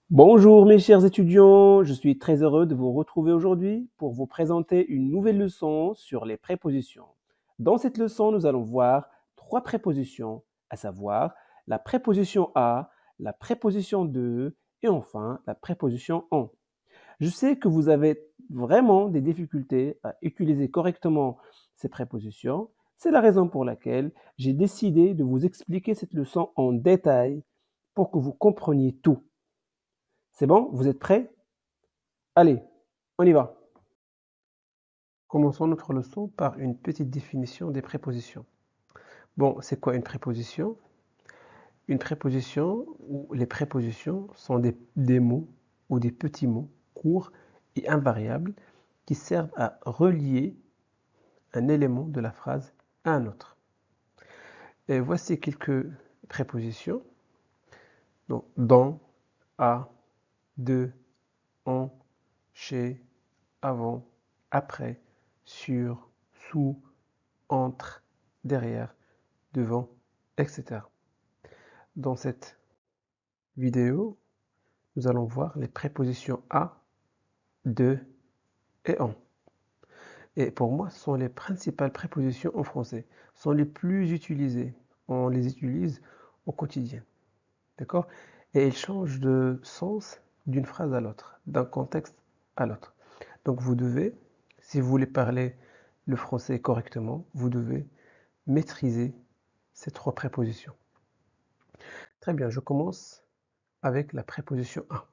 Bonjour mes chers étudiants, je suis très heureux de vous retrouver aujourd'hui pour vous présenter une nouvelle leçon sur les prépositions. Dans cette leçon, nous allons voir trois prépositions, à savoir la préposition à, la préposition de et enfin la préposition en. Je sais que vous avez vraiment des difficultés à utiliser correctement ces prépositions. C'est la raison pour laquelle j'ai décidé de vous expliquer cette leçon en détail pour que vous compreniez tout. C'est bon? Vous êtes prêts? Allez, on y va. Commençons notre leçon par une petite définition des prépositions. Bon, c'est quoi une préposition? Une préposition ou les prépositions sont des mots ou des petits mots courts et invariables qui servent à relier un élément de la phrase à un autre. Et voici quelques prépositions. Donc, dans, à, de, en, chez, avant, après, sur, sous, entre, derrière, devant, etc. Dans cette vidéo, nous allons voir les prépositions à, de et en. Et pour moi, ce sont les principales prépositions en français. Ce sont les plus utilisées. On les utilise au quotidien. D'accord? Et elles changent de sens d'une phrase à l'autre, d'un contexte à l'autre. Donc vous devez, si vous voulez parler le français correctement, vous devez maîtriser ces trois prépositions. Très bien, je commence avec la préposition à.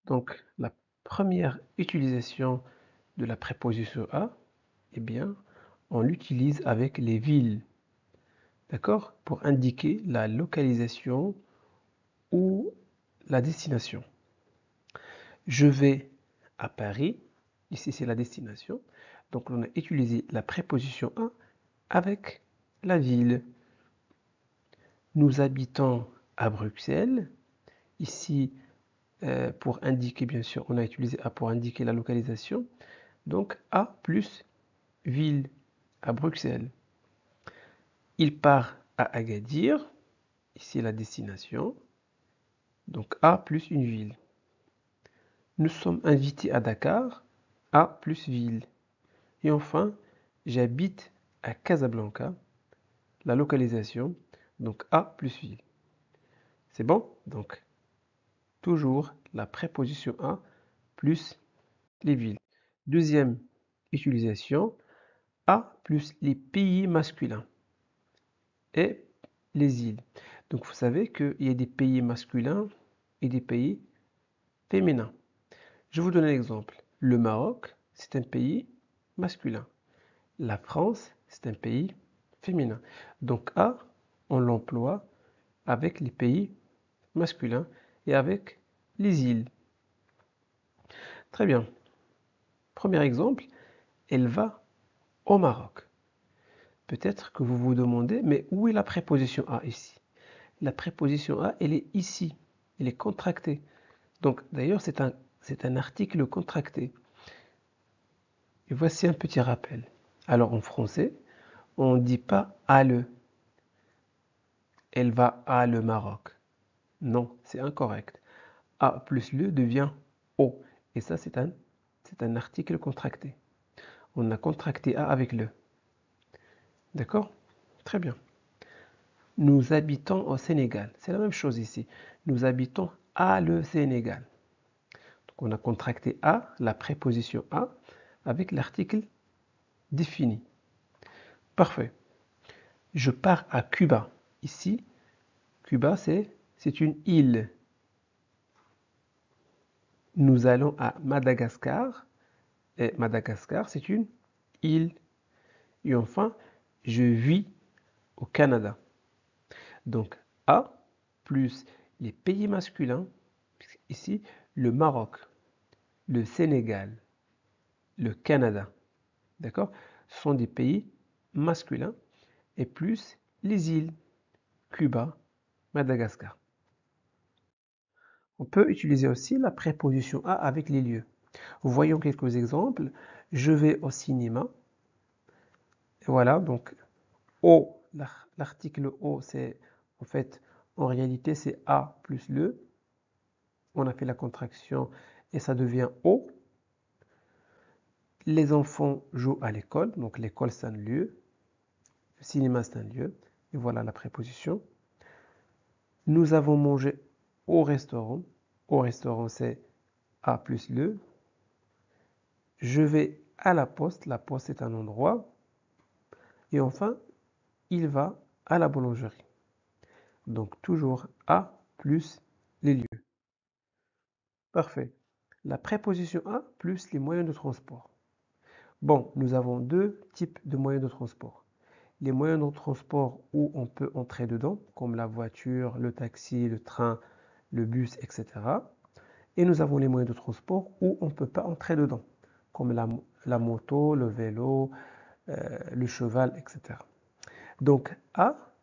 Donc la première utilisation de la préposition à, eh bien, on l'utilise avec les villes, d'accord? Pour indiquer la localisation ou la destination. Je vais à Paris, ici c'est la destination, donc on a utilisé la préposition à avec la ville. Nous habitons à Bruxelles, ici pour indiquer, bien sûr, on a utilisé à pour indiquer la localisation, donc à plus ville à Bruxelles. Il part à Agadir, ici la destination, donc à plus une ville. Nous sommes invités à Dakar, à plus ville. Et enfin, j'habite à Casablanca, la localisation, donc à plus ville. C'est bon? Donc, toujours la préposition à plus les villes. Deuxième utilisation, à plus les pays masculins et les îles. Donc vous savez qu'il y a des pays masculins et des pays féminins. Je vous donne un exemple. Le Maroc, c'est un pays masculin. La France, c'est un pays féminin. Donc à, on l'emploie avec les pays masculins et avec les îles. Très bien. Premier exemple, elle va au Maroc. Peut-être que vous vous demandez, mais où est la préposition à ici? La préposition à, elle est ici. Elle est contractée. Donc, d'ailleurs, c'est un article contracté. Et voici un petit rappel. Alors, en français, on ne dit pas à le. Elle va à le Maroc. Non, c'est incorrect. A plus le devient O. Et ça, c'est un article contracté. On a contracté A avec le. D'accord? Très bien. Nous habitons au Sénégal. C'est la même chose ici. Nous habitons à le Sénégal. Donc on a contracté à, la préposition à, avec l'article défini. Parfait. Je pars à Cuba. Ici, Cuba, c'est une île. Nous allons à Madagascar. Et Madagascar, c'est une île. Et enfin, je vis au Canada. Donc, à plus les pays masculins, ici, le Maroc, le Sénégal, le Canada. D'accord? Ce sont des pays masculins et plus les îles, Cuba, Madagascar. On peut utiliser aussi la préposition à avec les lieux. Voyons quelques exemples. Je vais au cinéma. Et voilà, donc au, l'article au, c'est en fait, en réalité, c'est à plus le. On a fait la contraction et ça devient O. Les enfants jouent à l'école, donc l'école c'est un lieu, le cinéma c'est un lieu, et voilà la préposition. Nous avons mangé au restaurant. Au restaurant c'est A plus le. Je vais à la poste est un endroit. Et enfin, il va à la boulangerie. Donc toujours à plus les lieux. Parfait. La préposition à plus les moyens de transport. Bon, nous avons deux types de moyens de transport. Les moyens de transport où on peut entrer dedans, comme la voiture, le taxi, le train, le bus, etc. Et nous avons les moyens de transport où on ne peut pas entrer dedans, comme la moto, le vélo, le cheval, etc. Donc à,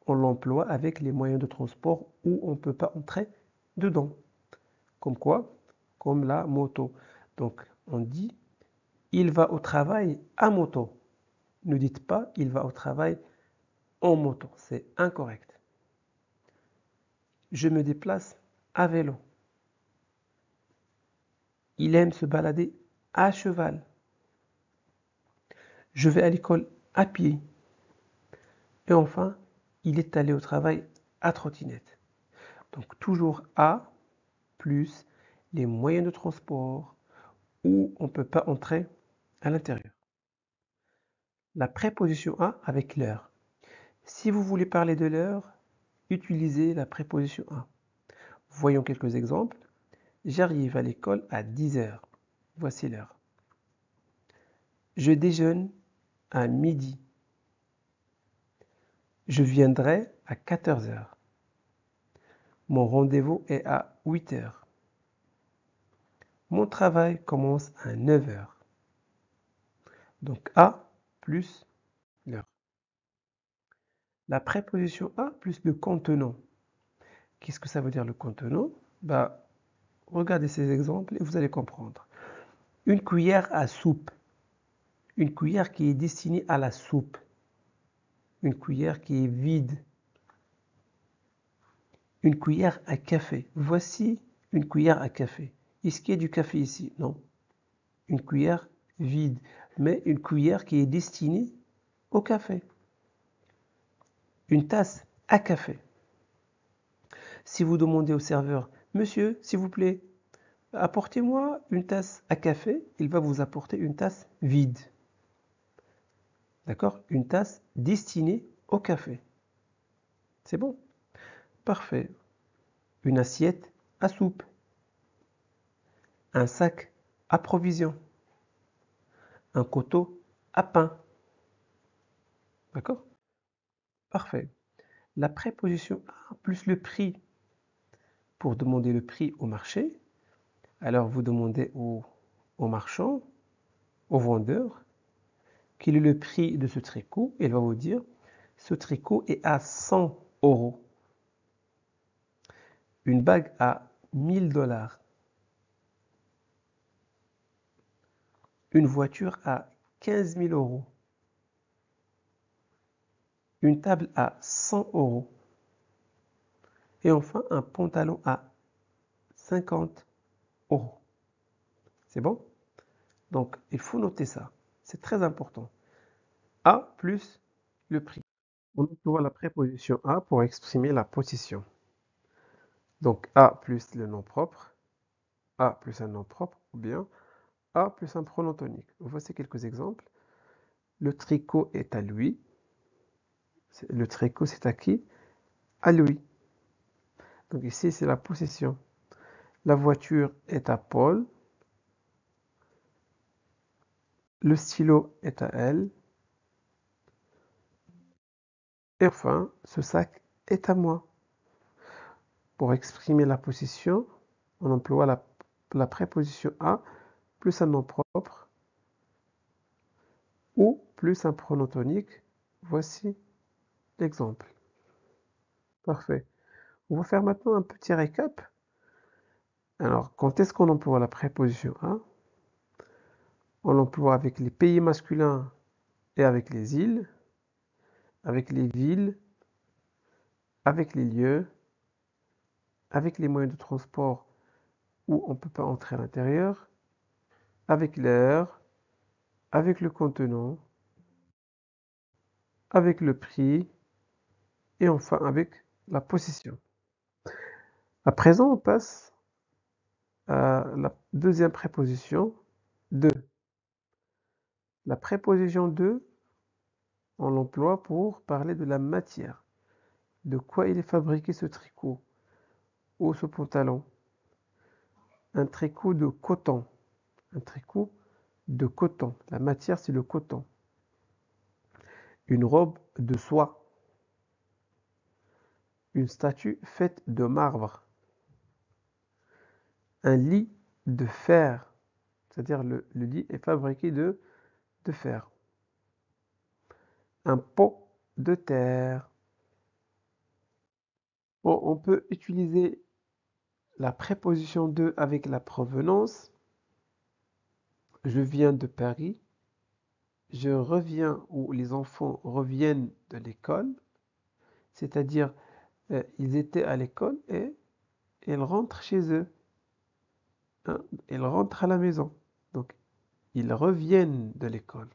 on l'emploie avec les moyens de transport où on ne peut pas entrer dedans. Comme quoi? Comme la moto. Donc on dit il va au travail à moto. Ne dites pas il va au travail en moto. C'est incorrect. Je me déplace à vélo. Il aime se balader à cheval. Je vais à l'école à pied. Et enfin, il est allé au travail à trottinette. Donc toujours à plus les moyens de transport où on ne peut pas entrer à l'intérieur. La préposition à avec l'heure. Si vous voulez parler de l'heure, utilisez la préposition à. Voyons quelques exemples. J'arrive à l'école à 10 heures. Voici l'heure. Je déjeune à midi. Je viendrai à 14 heures. Mon rendez-vous est à 8 heures. Mon travail commence à 9 heures. Donc à plus l'heure. La préposition à plus le contenant. Qu'est-ce que ça veut dire le contenant? Bah, regardez ces exemples et vous allez comprendre. Une cuillère à soupe. Une cuillère qui est destinée à la soupe. Une cuillère qui est vide. Une cuillère à café. Voici une cuillère à café. Est-ce qu'il y a du café ici? Non. Une cuillère vide, mais une cuillère qui est destinée au café. Une tasse à café. Si vous demandez au serveur, monsieur, s'il vous plaît, apportez-moi une tasse à café, il va vous apporter une tasse vide. D'accord? Une tasse destinée au café. C'est bon? Parfait. Une assiette à soupe. Un sac à provisions. Un couteau à pain. D'accord? Parfait. La préposition à plus le prix. Pour demander le prix au marché, alors vous demandez au marchand, au vendeur, quel est le prix de ce tricot. Il va vous dire, ce tricot est à 100 euros. Une bague à 1000 dollars. Une voiture à 15 000 euros. Une table à 100 euros. Et enfin, un pantalon à 50 euros. C'est bon? Donc, il faut noter ça. C'est très important. A plus le prix. On emploie la préposition à pour exprimer la position. Donc A plus le nom propre, A plus un nom propre, ou bien A plus un pronom tonique. Voici quelques exemples. Le tricot est à lui. Le tricot, c'est à qui? À lui. Donc ici, c'est la possession. La voiture est à Paul. Le stylo est à elle. Et enfin, ce sac est à moi. Pour exprimer la possession, on emploie la préposition à plus un nom propre ou plus un pronom tonique. Voici l'exemple. Parfait. On va faire maintenant un petit récap. Alors, quand est-ce qu'on emploie la préposition à? On l'emploie avec les pays masculins et avec les îles, avec les villes, avec les lieux avec les moyens de transport où on ne peut pas entrer à l'intérieur, avec l'air, avec le contenant, avec le prix et enfin avec la possession. À présent, on passe à la deuxième préposition, de. La préposition de, on l'emploie pour parler de la matière. De quoi il est fabriqué ce tricot ou ce pantalon? Un tricot de coton. Un tricot de coton. La matière, c'est le coton. Une robe de soie. Une statue faite de marbre. Un lit de fer. C'est-à-dire le lit est fabriqué de fer. Un pot de terre. Bon, on peut utiliser la préposition de avec la provenance. Je viens de Paris. Je reviens ou les enfants reviennent de l'école. C'est-à-dire, ils étaient à l'école et ils rentrent chez eux. Hein, ils rentrent à la maison. Donc, ils reviennent de l'école.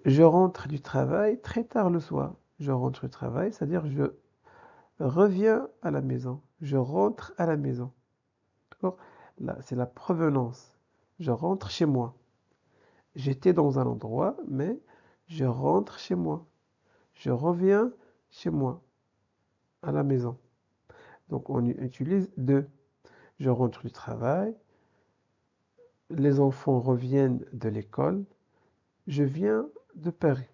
Je rentre du travail très tard le soir. Je rentre du travail, c'est-à-dire je reviens à la maison. Je rentre à la maison. D'accord? Là, c'est la provenance. Je rentre chez moi. J'étais dans un endroit, mais je rentre chez moi. Je reviens chez moi, à la maison. Donc, on utilise de. Je rentre du travail. Les enfants reviennent de l'école. Je viens de Paris.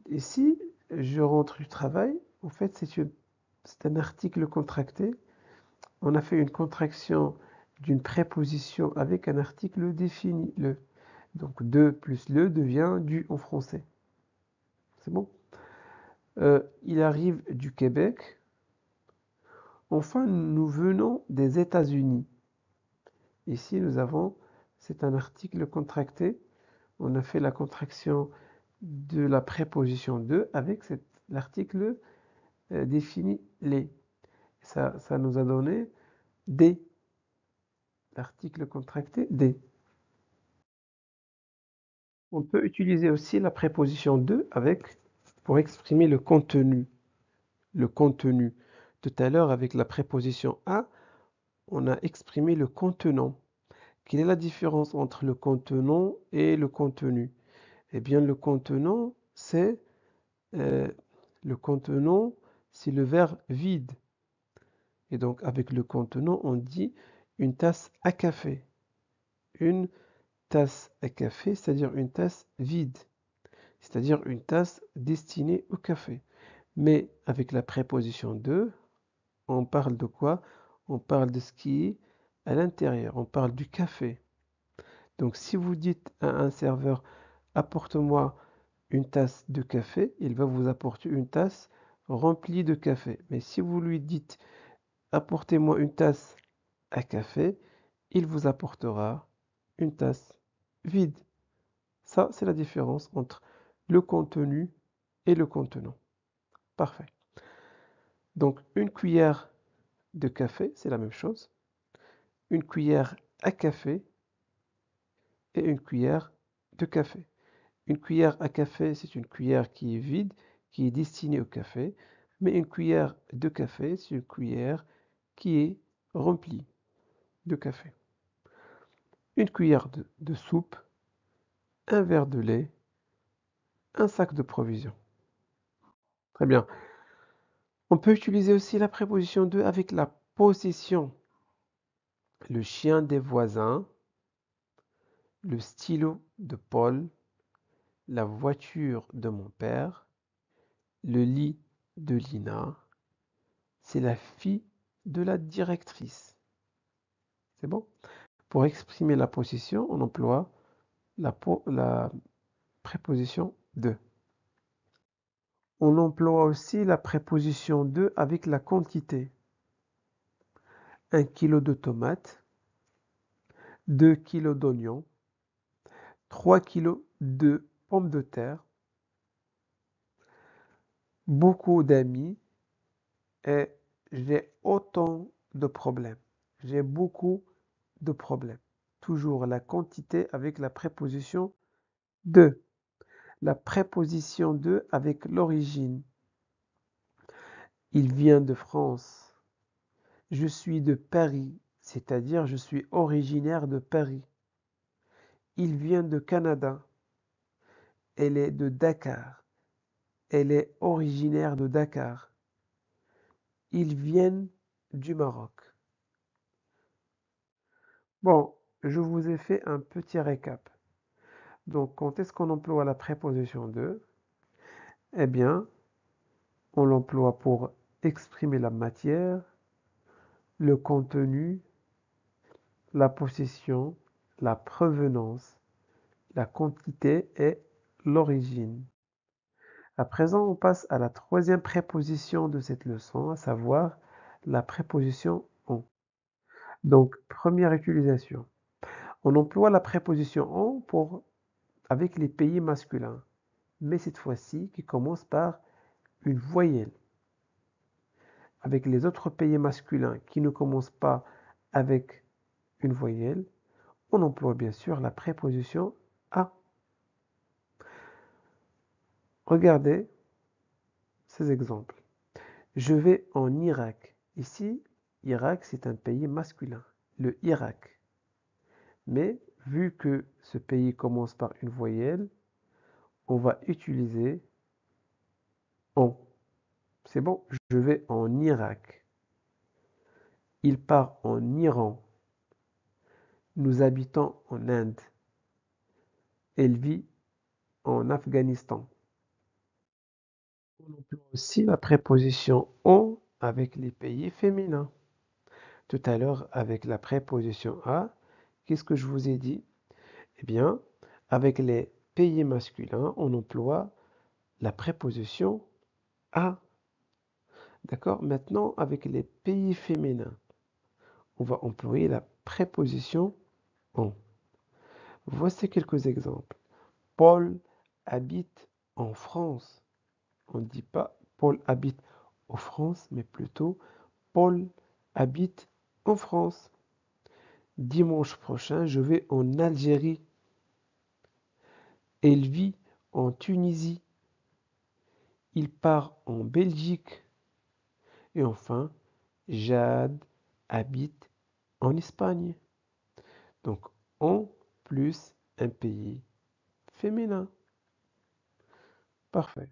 Ici, je rentre du travail. En fait, c'est un article contracté. On a fait une contraction d'une préposition avec un article défini, le. Donc, de plus le devient du en français. C'est bon? Il arrive du Québec. Enfin, nous venons des États-Unis. Ici, c'est un article contracté. On a fait la contraction de la préposition de avec l'article défini les. Ça nous a donné des. L'article contracté des. On peut utiliser aussi la préposition de avec pour exprimer le contenu. Le contenu. Tout à l'heure, avec la préposition à, on a exprimé le contenant. Quelle est la différence entre le contenant et le contenu? Eh bien, euh, le contenant, c'est le verre vide. Et donc, avec le contenant, on dit une tasse à café. Une tasse à café, c'est-à-dire une tasse vide. C'est-à-dire une tasse destinée au café. Mais avec la préposition de, on parle de quoi? On parle de ce qui est à l'intérieur. On parle du café. Donc, si vous dites à un serveur, apporte-moi une tasse de café, il va vous apporter une tasse remplie de café. Mais si vous lui dites, apportez-moi une tasse à café, il vous apportera une tasse vide. Ça, c'est la différence entre le contenu et le contenant. Parfait. Donc, une cuillère de café, c'est la même chose. Une cuillère à café et une cuillère de café. Une cuillère à café, c'est une cuillère qui est vide, qui est destinée au café. Mais une cuillère de café, c'est une cuillère qui est remplie de café. Une cuillère de soupe, un verre de lait, un sac de provisions. Très bien. On peut utiliser aussi la préposition de avec la possession. Le chien des voisins, le stylo de Paul, la voiture de mon père, le lit de Lina, c'est la fille de la directrice. C'est bon? Pour exprimer la possession, on emploie la préposition de. On emploie aussi la préposition de avec la quantité. 1 kilo de tomates, 2 kilos d'oignons, 3 kilos de pommes de terre, beaucoup d'amis et j'ai autant de problèmes. J'ai beaucoup de problèmes. Toujours la quantité avec la préposition de. La préposition de avec l'origine. Il vient de France. Je suis de Paris, c'est-à-dire je suis originaire de Paris. Il vient de Canada. Elle est de Dakar. Elle est originaire de Dakar. Ils viennent du Maroc. Bon, je vous ai fait un petit récap. Donc, quand est-ce qu'on emploie la préposition de? Eh bien, on l'emploie pour exprimer la matière, le contenu, la possession, la provenance, la quantité et l'origine. À présent, on passe à la troisième préposition de cette leçon, à savoir la préposition en. Donc, première utilisation. On emploie la préposition en avec les pays masculins, mais cette fois-ci qui commence par une voyelle. Avec les autres pays masculins qui ne commencent pas avec une voyelle, on emploie bien sûr la préposition à. Regardez ces exemples. Je vais en Irak. Ici, Irak, c'est un pays masculin, le Irak. Mais vu que ce pays commence par une voyelle, on va utiliser en. C'est bon, je vais en Irak. Il part en Iran. Nous habitons en Inde. Elle vit en Afghanistan. On emploie aussi la préposition en avec les pays féminins. Tout à l'heure, avec la préposition à, qu'est-ce que je vous ai dit? Eh bien, avec les pays masculins, on emploie la préposition à. D'accord? Maintenant, avec les pays féminins, on va employer la préposition en. Voici quelques exemples. Paul habite en France. On ne dit pas Paul habite en France, mais plutôt Paul habite en France. Dimanche prochain, je vais en Algérie. Elle vit en Tunisie. Il part en Belgique. Et enfin, Jade habite en Espagne. Donc, en plus un pays féminin. Parfait.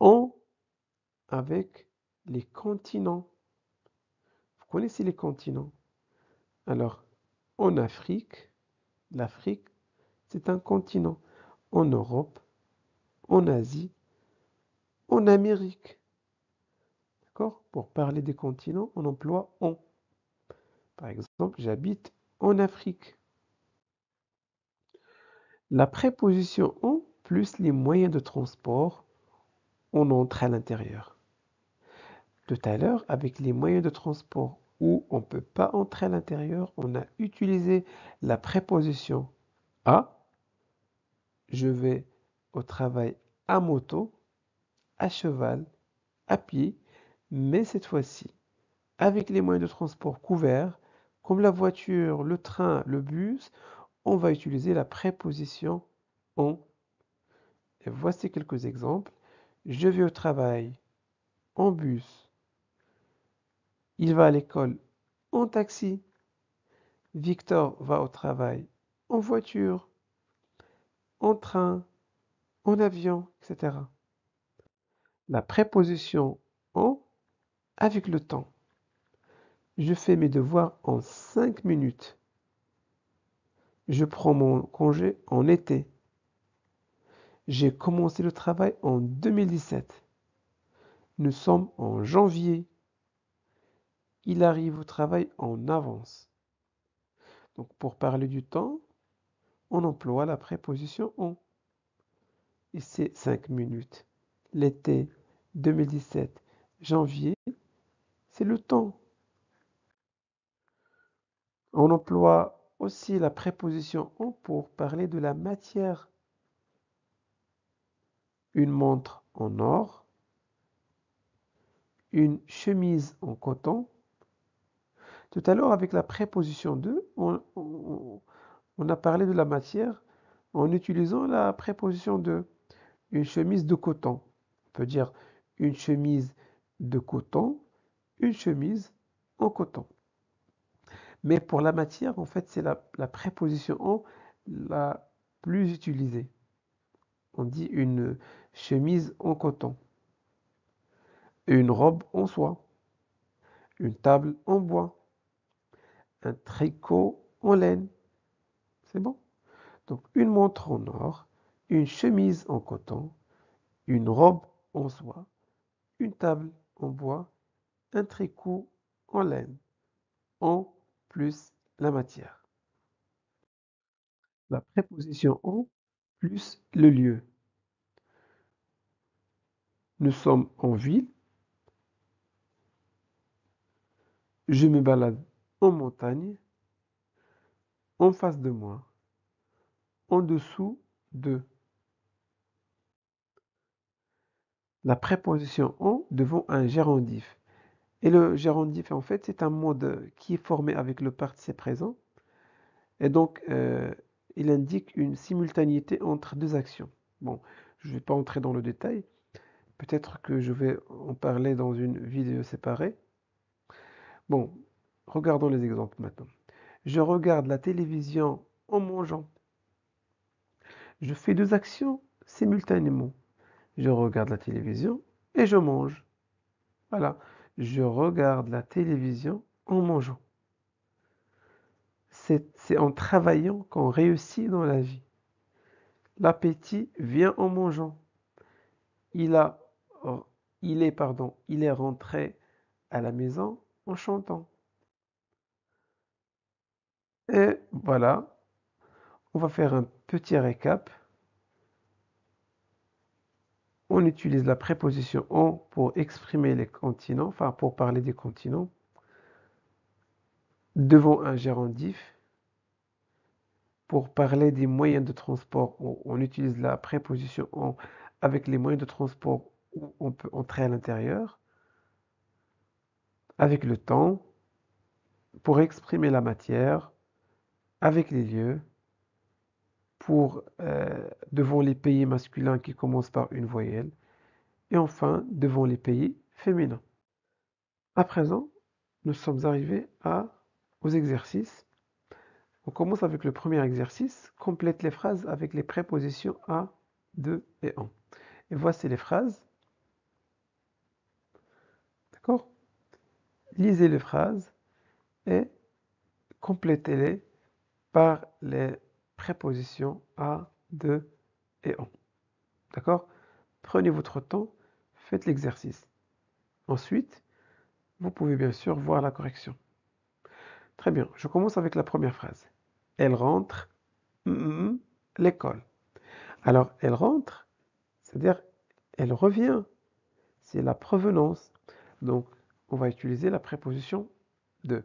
En avec les continents. Vous connaissez les continents? Alors, en Afrique, l'Afrique, c'est un continent. En Europe, en Asie, en Amérique. D'accord? Pour parler des continents, on emploie en. Par exemple, j'habite en Afrique. La préposition en plus les moyens de transport, on entre à l'intérieur. Tout à l'heure, avec les moyens de transport où on ne peut pas entrer à l'intérieur, on a utilisé la préposition à. Je vais au travail à moto, à cheval, à pied, mais cette fois-ci, avec les moyens de transport couverts, comme la voiture, le train, le bus, on va utiliser la préposition en. Et voici quelques exemples. Je vais au travail en bus. Il va à l'école en taxi. Victor va au travail en voiture, en train, en avion, etc. La préposition en avec le temps. Je fais mes devoirs en 5 minutes. Je prends mon congé en été. J'ai commencé le travail en 2017. Nous sommes en janvier. Il arrive au travail en avance. Donc pour parler du temps, on emploie la préposition en. Et c'est 5 minutes. L'été 2017, janvier, c'est le temps. On emploie aussi la préposition en pour parler de la matière. Une montre en or, une chemise en coton. Tout à l'heure, avec la préposition de, on a parlé de la matière en utilisant la préposition de. Une chemise de coton. On peut dire une chemise de coton, une chemise en coton. Mais pour la matière, en fait, c'est la préposition en la plus utilisée. On dit une chemise en coton, une robe en soie, une table en bois, un tricot en laine. C'est bon? Donc une montre en or, une chemise en coton, une robe en soie, une table en bois, un tricot en laine, en plus la matière. La préposition en plus le lieu. Nous sommes en ville. Je me balade en montagne. En face de moi. En dessous de. La préposition en devant un gérondif. Et le gérondif, en fait, c'est un mode qui est formé avec le participe présent. Et donc, il indique une simultanéité entre deux actions. Bon, je ne vais pas entrer dans le détail. Peut-être que je vais en parler dans une vidéo séparée. Bon, regardons les exemples maintenant. Je regarde la télévision en mangeant. Je fais deux actions simultanément. Je regarde la télévision et je mange. Voilà. Je regarde la télévision en mangeant. C'est en travaillant qu'on réussit dans la vie. L'appétit vient en mangeant. Il a, il est rentré à la maison en chantant. Et voilà, on va faire un petit récap. On utilise la préposition en pour exprimer les continents, enfin pour parler des continents. Devant un gérondif, pour parler des moyens de transport, on utilise la préposition en avec les moyens de transport où on peut entrer à l'intérieur. Avec le temps, pour exprimer la matière. Avec les lieux, pour devant les pays masculins qui commencent par une voyelle. Et enfin, devant les pays féminins. À présent, nous sommes arrivés aux exercices. On commence avec le premier exercice. Complète les phrases avec les prépositions à, de et en. Et voici les phrases. D'accord? Lisez les phrases et complétez-les par les prépositions à, de et en. D'accord? Prenez votre temps, faites l'exercice. Ensuite, vous pouvez bien sûr voir la correction. Très bien, je commence avec la première phrase. Elle rentre, l'école. Alors, elle rentre, c'est-à-dire elle revient. C'est la provenance. Donc, on va utiliser la préposition de.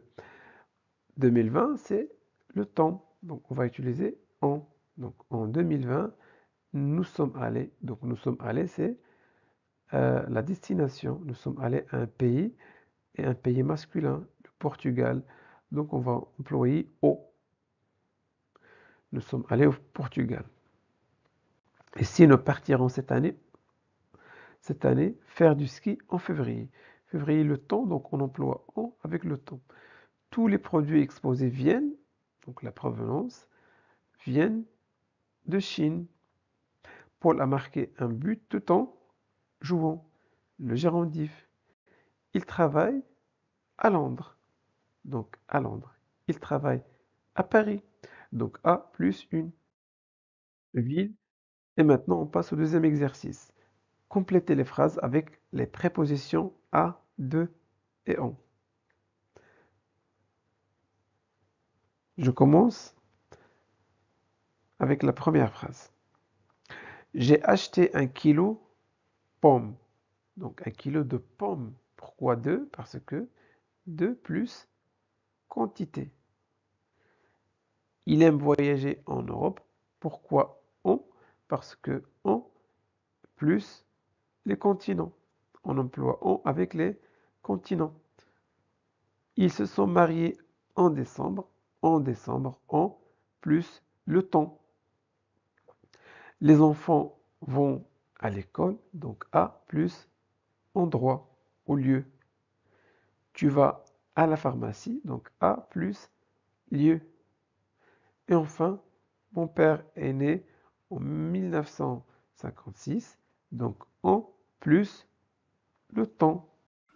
2020, c'est le temps. Donc, on va utiliser en. Donc, en 2020, nous sommes allés. Donc, nous sommes allés, c'est la destination. Nous sommes allés à un pays et un pays masculin, le Portugal. Donc, on va employer au. Nous sommes allés au Portugal. Et si nous partirons cette année, faire du ski en février. Février, le temps, donc on emploie en avec le temps. Tous les produits exposés viennent, donc la provenance, viennent de Chine. Paul a marqué un but tout en jouant. Le gérondif. Il travaille à Londres. Donc à Londres. Il travaille à Paris. Donc à plus une ville. Et maintenant, on passe au deuxième exercice. Complétez les phrases avec les prépositions à, de et en. Je commence avec la première phrase. J'ai acheté 1 kilo pommes. Donc 1 kilo de pommes. Pourquoi 2? Parce que 2 plus quantité. Il aime voyager en Europe. Pourquoi en? Parce que en plus les continents. On emploie en avec les continent. Ils se sont mariés en décembre, en plus le temps. Les enfants vont à l'école, donc à plus endroit ou lieu. Tu vas à la pharmacie, donc à plus lieu. Et enfin, mon père est né en 1956, donc en plus le temps.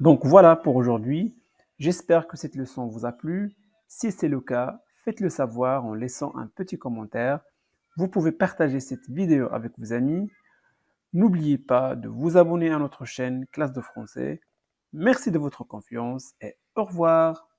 Donc voilà pour aujourd'hui. J'espère que cette leçon vous a plu. Si c'est le cas, faites-le savoir en laissant un petit commentaire. Vous pouvez partager cette vidéo avec vos amis. N'oubliez pas de vous abonner à notre chaîne Classe de français. Merci de votre confiance et au revoir.